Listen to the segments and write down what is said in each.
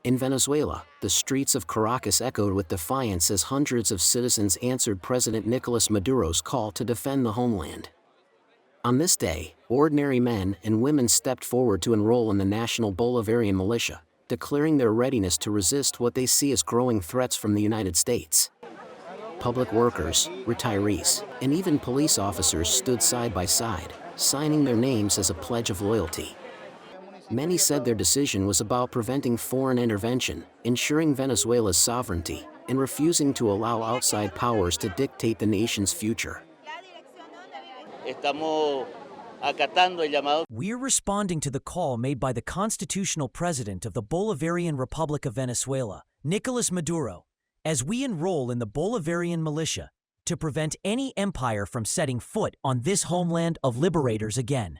In Venezuela, the streets of Caracas echoed with defiance as hundreds of citizens answered President Nicolas Maduro's call to defend the homeland. On this day, ordinary men and women stepped forward to enroll in the National Bolivarian Militia, declaring their readiness to resist what they see as growing threats from the United States. Public workers, retirees, and even police officers stood side by side, signing their names as a pledge of loyalty. Many said their decision was about preventing foreign intervention, ensuring Venezuela's sovereignty, and refusing to allow outside powers to dictate the nation's future. We're responding to the call made by the constitutional president of the Bolivarian Republic of Venezuela, Nicolas Maduro, as we enroll in the Bolivarian Militia to prevent any empire from setting foot on this homeland of liberators again.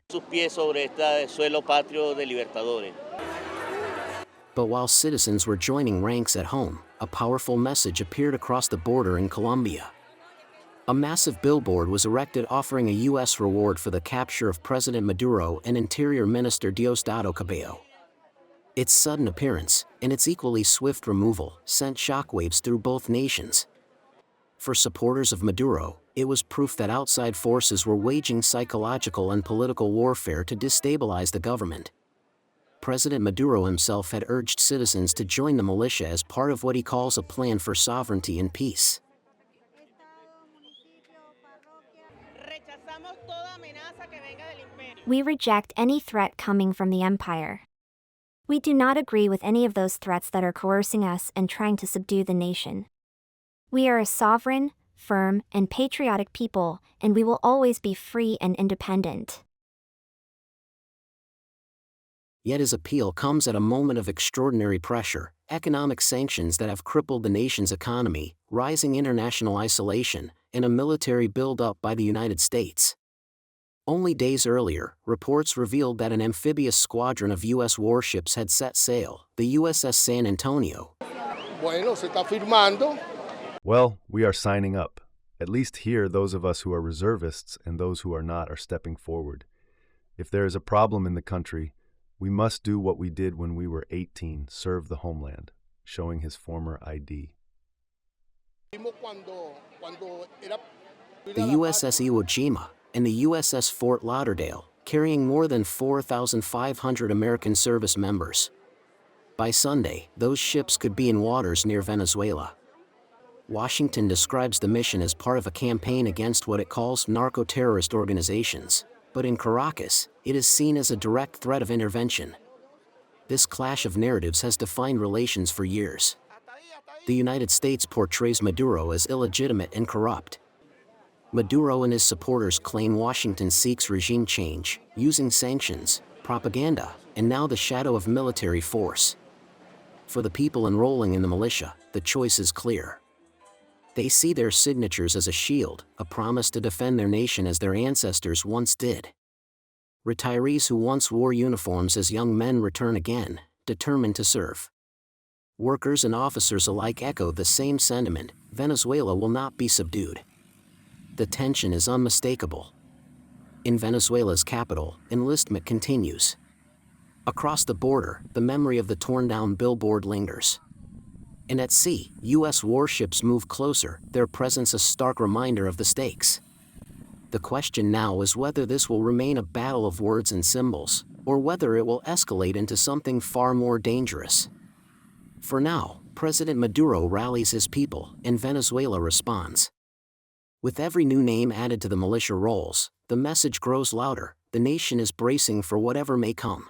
But while citizens were joining ranks at home, a powerful message appeared across the border in Colombia. A massive billboard was erected offering a U.S. reward for the capture of President Maduro and Interior Minister Diosdado Cabello. Its sudden appearance, and its equally swift removal, sent shockwaves through both nations. For supporters of Maduro, it was proof that outside forces were waging psychological and political warfare to destabilize the government. President Maduro himself had urged citizens to join the militia as part of what he calls a plan for sovereignty and peace. We reject any threat coming from the empire. We do not agree with any of those threats that are coercing us and trying to subdue the nation. We are a sovereign, firm, and patriotic people, and we will always be free and independent. Yet his appeal comes at a moment of extraordinary pressure: economic sanctions that have crippled the nation's economy, rising international isolation, and a military build-up by the United States. Only days earlier, reports revealed that an amphibious squadron of U.S. warships had set sail, the USS San Antonio. Well, we are signing up. At least here, those of us who are reservists and those who are not are stepping forward. If there is a problem in the country, we must do what we did when we were 18, serve the homeland, showing his former ID. The USS Iwo Jima and the USS Fort Lauderdale, carrying more than 4,500 American service members. By Sunday, those ships could be in waters near Venezuela. Washington describes the mission as part of a campaign against what it calls narco-terrorist organizations, but in Caracas, it is seen as a direct threat of intervention. This clash of narratives has defined relations for years. The United States portrays Maduro as illegitimate and corrupt. Maduro and his supporters claim Washington seeks regime change, using sanctions, propaganda, and now the shadow of military force. For the people enrolling in the militia, the choice is clear. They see their signatures as a shield, a promise to defend their nation as their ancestors once did. Retirees who once wore uniforms as young men return again, determined to serve. Workers and officers alike echo the same sentiment: Venezuela will not be subdued. The tension is unmistakable. In Venezuela's capital, enlistment continues. Across the border, the memory of the torn-down billboard lingers. And at sea, U.S. warships move closer, their presence a stark reminder of the stakes. The question now is whether this will remain a battle of words and symbols, or whether it will escalate into something far more dangerous. For now, President Maduro rallies his people, and Venezuela responds. With every new name added to the militia rolls, the message grows louder: the nation is bracing for whatever may come.